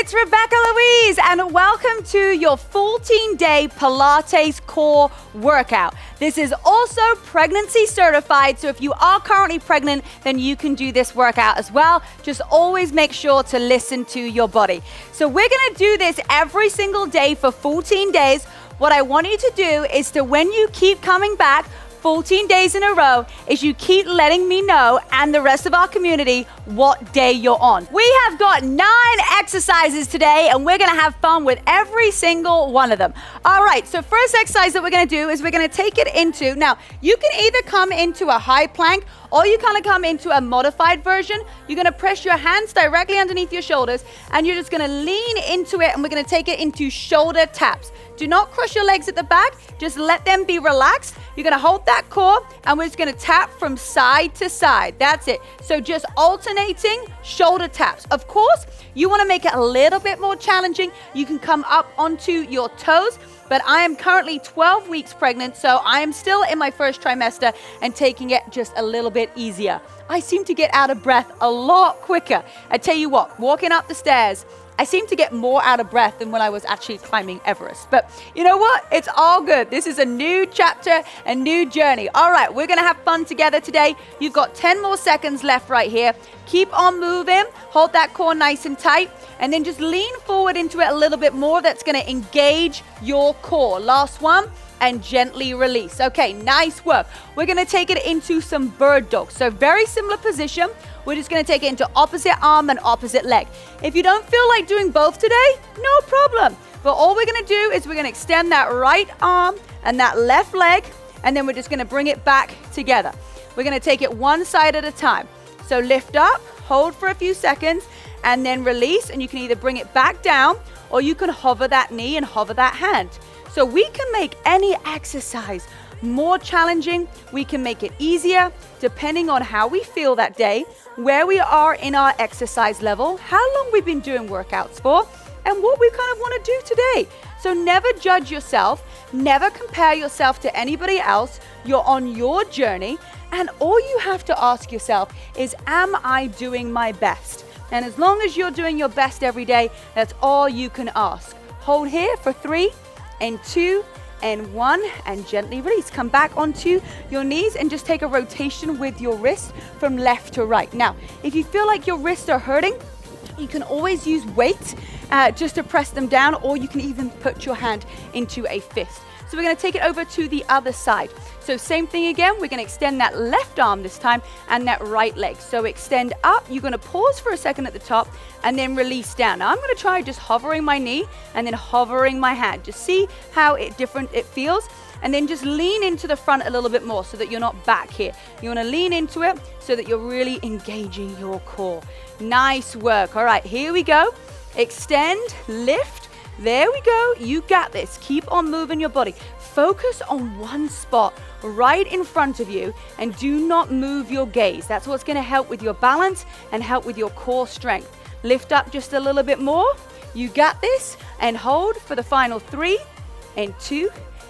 it's Rebecca-Louise, and welcome to your 14-day Pilates core workout. This is also pregnancy certified, so if you are currently pregnant, then you can do this workout as well. Just always make sure to listen to your body. So we're gonna do this every single day for 14 days. What I want you to do is to, when you keep coming back, 14 days in a row, is you keep letting me know and the rest of our community what day you're on. We have got 9 exercises today and we're gonna have fun with every single one of them. All right, so first exercise that we're gonna do is we're gonna take it into, now you can either come into a high plank or you kind of come into a modified version. You're gonna press your hands directly underneath your shoulders and you're just gonna lean into it and we're gonna take it into shoulder taps. Do not crush your legs at the back, just let them be relaxed. You're gonna hold that core and we're just gonna tap from side to side. That's it. So just alternating shoulder taps. Of course, you wanna make it a little bit more challenging. You can come up onto your toes, but I am currently 12 weeks pregnant, so I am still in my first trimester and taking it just a little bit easier. I seem to get out of breath a lot quicker. I tell you what, walking up the stairs, I seem to get more out of breath than when I was actually climbing Everest. But you know what? It's all good. This is a new chapter, a new journey. All right, we're gonna have fun together today. You've got 10 more seconds left right here. Keep on moving. Hold that core nice and tight. And then just lean forward into it a little bit more. That's gonna engage your core. Last one. And gently release. Okay, nice work. We're gonna take it into some bird dog. So very similar position. We're just gonna take it into opposite arm and opposite leg. If you don't feel like doing both today, no problem. But all we're gonna do is we're gonna extend that right arm and that left leg, and then we're just gonna bring it back together. We're gonna take it one side at a time. So lift up, hold for a few seconds, and then release, and you can either bring it back down, or you can hover that knee and hover that hand. So we can make any exercise more challenging. We can make it easier depending on how we feel that day, where we are in our exercise level, how long we've been doing workouts for, and what we kind of want to do today. So never judge yourself, never compare yourself to anybody else. You're on your journey, and all you have to ask yourself is, am I doing my best? And as long as you're doing your best every day, that's all you can ask. Hold here for 3 and 2 and 1, and gently release. Come back onto your knees and just take a rotation with your wrist from left to right. Now, if you feel like your wrists are hurting, you can always use weight just to press them down, or you can even put your hand into a fist. So we're gonna take it over to the other side. So same thing again, we're gonna extend that left arm this time and that right leg. So extend up, you're gonna pause for a second at the top and then release down. Now I'm gonna try just hovering my knee and then hovering my hand. Just see how different it feels. And then just lean into the front a little bit more so that you're not back here. You wanna lean into it so that you're really engaging your core. Nice work. All right, here we go. Extend, lift. There we go. You got this. Keep on moving your body. Focus on one spot right in front of you and do not move your gaze. That's what's going to help with your balance and help with your core strength. Lift up just a little bit more. You got this. And hold for the final 3 and 2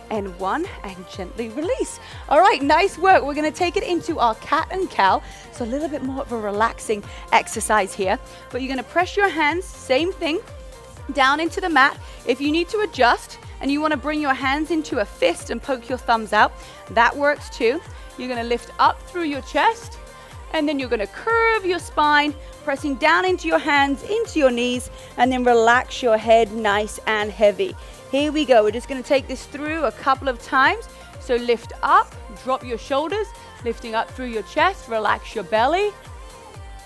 and 1, and gently release. All right, nice work. We're going to take it into our cat and cow. So a little bit more of a relaxing exercise here. But you're going to press your hands, same thing, down into the mat. If you need to adjust and you want to bring your hands into a fist and poke your thumbs out, that works too. You're going to lift up through your chest, and then you're going to curve your spine, pressing down into your hands, into your knees, and then relax your head nice and heavy. Here we go. We're just going to take this through a couple of times. So lift up, drop your shoulders, lifting up through your chest, relax your belly,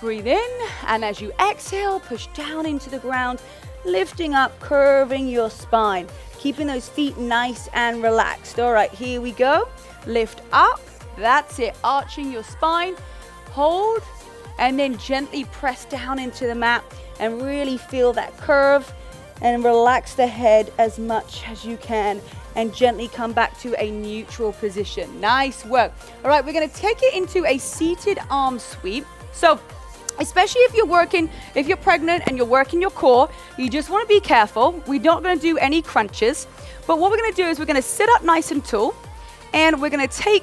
breathe in, and as you exhale, push down into the ground, lifting up, curving your spine, keeping those feet nice and relaxed. All right, here we go. Lift up, that's it, arching your spine, hold, and then gently press down into the mat and really feel that curve and relax the head as much as you can and gently come back to a neutral position. Nice work. All right, we're gonna take it into a seated arm sweep. So especially if you're pregnant and you're working your core, you just want to be careful. We're not going to do any crunches, but what we're going to do is we're going to sit up nice and tall, and we're going to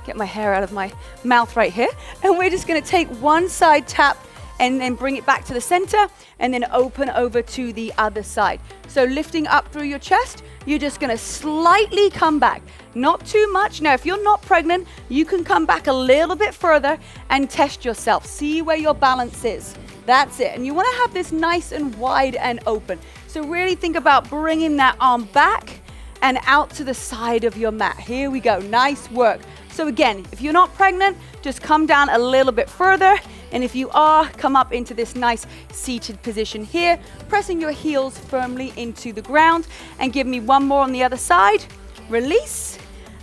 get my hair out of my mouth right here, and we're just going to take one side tap and then bring it back to the center, and then open over to the other side. So lifting up through your chest, you're just gonna slightly come back, not too much. Now, if you're not pregnant, you can come back a little bit further and test yourself. See where your balance is. That's it. And you wanna have this nice and wide and open. So really think about bringing that arm back and out to the side of your mat. Here we go, nice work. So again, if you're not pregnant, just come down a little bit further. And if you are, come up into this nice seated position here, pressing your heels firmly into the ground. And give me one more on the other side. Release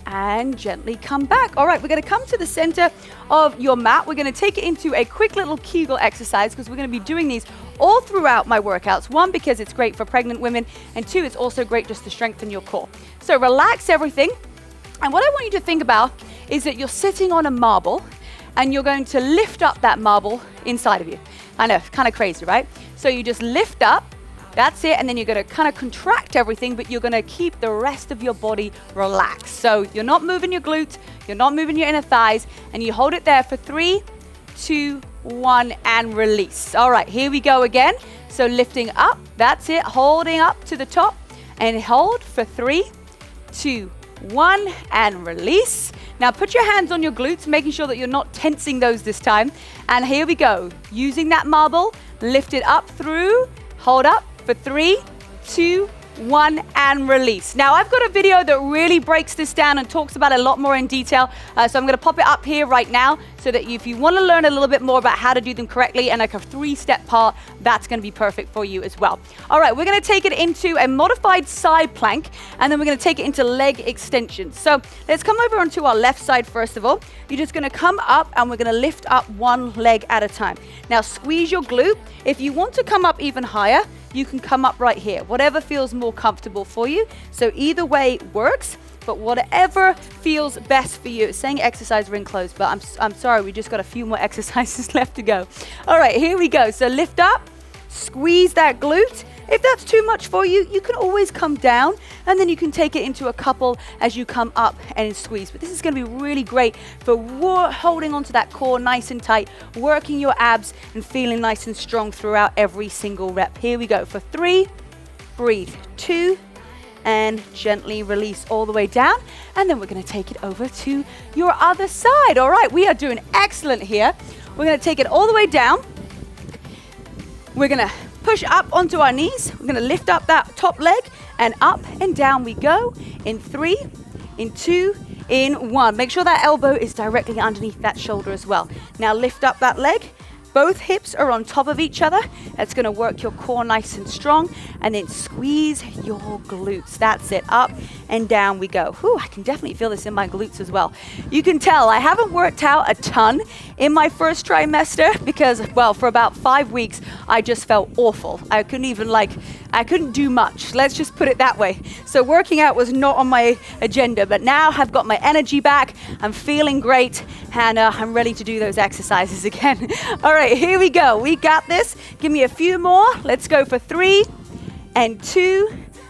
and gently come back. All right, we're gonna come to the center of your mat. We're gonna take it into a quick little Kegel exercise because we're gonna be doing these all throughout my workouts. One, because it's great for pregnant women, and two, it's also great just to strengthen your core. So relax everything. And what I want you to think about is that you're sitting on a marble and you're going to lift up that marble inside of you. I know, kind of crazy, right? So you just lift up, that's it, and then you're gonna kind of contract everything, but you're gonna keep the rest of your body relaxed. So you're not moving your glutes, you're not moving your inner thighs, and you hold it there for 3, 2, 1, and release. All right, here we go again. So lifting up, that's it, holding up to the top, and hold for 3, 2, 1, and release. Now put your hands on your glutes, making sure that you're not tensing those this time. And here we go. Using that marble, lift it up through, hold up for 3, 2, 1, and release. Now I've got a video that really breaks this down and talks about it a lot more in detail. So I'm gonna pop it up here right now so that if you wanna learn a little bit more about how to do them correctly and like a 3-step part, that's gonna be perfect for you as well. All right, we're gonna take it into a modified side plank, and then we're gonna take it into leg extensions. So let's come over onto our left side first of all. You're just gonna come up and we're gonna lift up one leg at a time. Now squeeze your glute. If you want to come up even higher, you can come up right here, whatever feels more comfortable for you. So either way works, but whatever feels best for you. It's saying exercise ring close, but I'm sorry, we just got a few more exercises left to go. All right, here we go. So lift up, squeeze that glute. If that's too much for you, you can always come down, and then you can take it into a couple as you come up and squeeze. But this is gonna be really great for holding onto that core nice and tight, working your abs and feeling nice and strong throughout every single rep. Here we go for 3, breathe, 2, and gently release all the way down. And then we're gonna take it over to your other side. All right, we are doing excellent here. We're gonna take it all the way down. We're gonna push up onto our knees. We're gonna lift up that top leg, and up and down we go in 3, in 2, in 1. Make sure that elbow is directly underneath that shoulder as well. Now lift up that leg. Both hips are on top of each other. That's gonna work your core nice and strong, and then squeeze your glutes. That's it, up and down we go. Whew, I can definitely feel this in my glutes as well. You can tell I haven't worked out a ton in my first trimester because, well, for about 5 weeks, I just felt awful. I couldn't do much. Let's just put it that way. So working out was not on my agenda, but now I've got my energy back. I'm feeling great, and I'm ready to do those exercises again. All right, here we go. We got this. Give me a few more. Let's go for 3 and 2.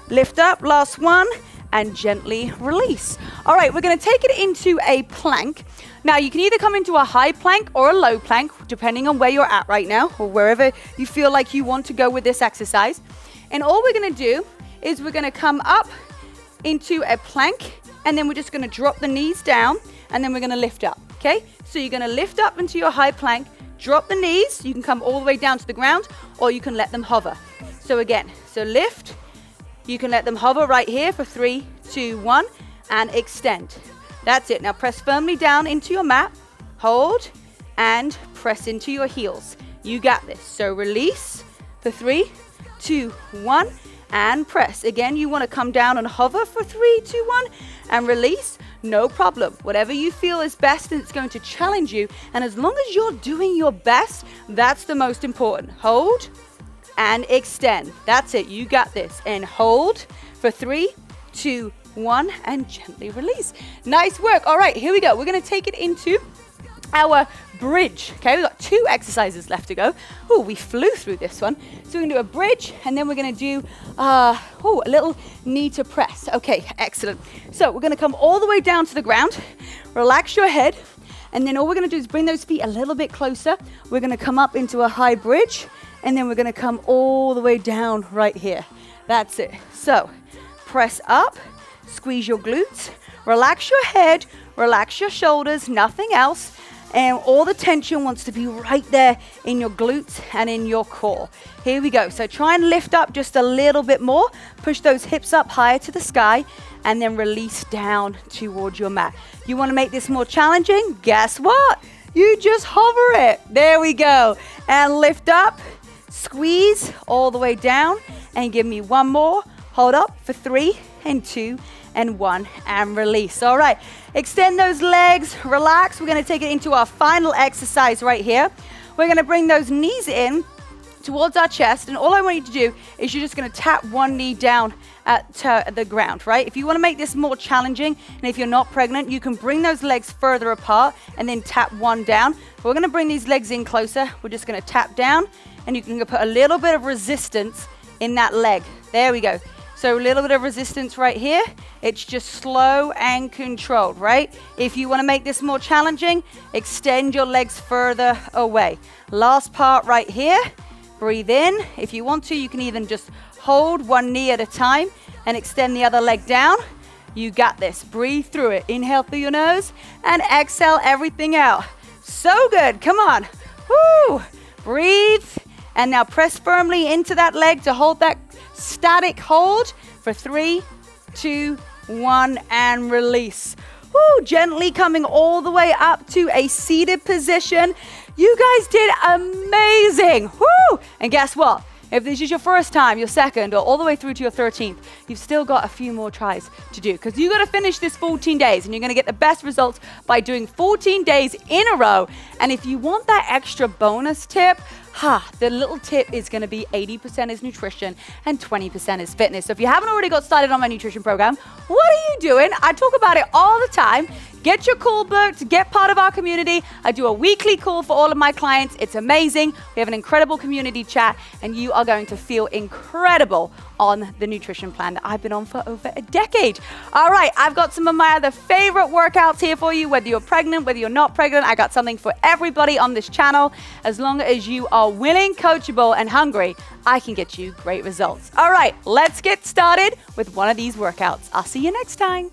Lift up, last one, and gently release. All right, we're gonna take it into a plank. Now you can either come into a high plank or a low plank, depending on where you're at right now, or wherever you feel like you want to go with this exercise. And all we're gonna do is we're gonna come up into a plank, and then we're just gonna drop the knees down, and then we're gonna lift up, okay? So you're gonna lift up into your high plank, drop the knees, you can come all the way down to the ground, or you can let them hover. So again, so lift, you can let them hover right here for 3, 2, 1, and extend. That's it. Now press firmly down into your mat, hold, and press into your heels. You got this. So release for 3, 2, 1, and press. Again, you want to come down and hover for 3, 2, 1, and release. No problem. Whatever you feel is best, and it's going to challenge you. And as long as you're doing your best, that's the most important. Hold and extend. That's it. You got this. And hold for 3, 2, 1, and gently release. Nice work. All right, here we go. We're going to take it into our bridge. Okay, we've got 2 exercises left to go. Oh, we flew through this one. So we're going to do a bridge, and then we're going to do a little knee to press. Okay, excellent. So we're going to come all the way down to the ground. Relax your head, And then all we're gonna do is bring those feet a little bit closer. We're gonna come up into a high bridge, and then we're gonna come all the way down right here. That's it. So press up, squeeze your glutes, relax your head, relax your shoulders, nothing else. And all the tension wants to be right there in your glutes and in your core. Here we go. So try and lift up just a little bit more. Push those hips up higher to the sky and then release down towards your mat. You want to make this more challenging? Guess what? You just hover it. There we go. And lift up, squeeze all the way down, and give me one more. Hold up for 3 and 2 and 1 and release. All right, extend those legs, relax. We're gonna take it into our final exercise right here. We're gonna bring those knees in towards our chest, and all I want you to do is you're just gonna tap one knee down at the ground, right? If you wanna make this more challenging, and if you're not pregnant, you can bring those legs further apart and then tap one down. But we're gonna bring these legs in closer. We're just gonna tap down, and you can put a little bit of resistance in that leg. There we go. So a little bit of resistance right here. It's just slow and controlled, right? If you want to make this more challenging, extend your legs further away. Last part right here. Breathe in. If you want to, you can even just hold one knee at a time and extend the other leg down. You got this. Breathe through it. Inhale through your nose and exhale everything out. So good. Come on. Woo! Breathe. And now press firmly into that leg to hold that static hold for 3, 2, 1, and release. Woo, gently coming all the way up to a seated position. You guys did amazing. Woo! And guess what? If this is your first time, your second, or all the way through to your 13th, you've still got a few more tries to do, because you got to finish this 14 days, and you're going to get the best results by doing 14 days in a row. And if you want that extra bonus tip, the little tip is going to be 80% is nutrition and 20% is fitness. So if you haven't already got started on my nutrition program, what are you doing? I talk about it all the time. Get your call booked, get part of our community. I do a weekly call for all of my clients. It's amazing. We have an incredible community chat, and you are going to feel incredible on the nutrition plan that I've been on for over a decade. All right, I've got some of my other favorite workouts here for you, whether you're pregnant, whether you're not pregnant. I got something for everybody on this channel. As long as you are willing, coachable, and hungry, I can get you great results. All right, let's get started with one of these workouts. I'll see you next time.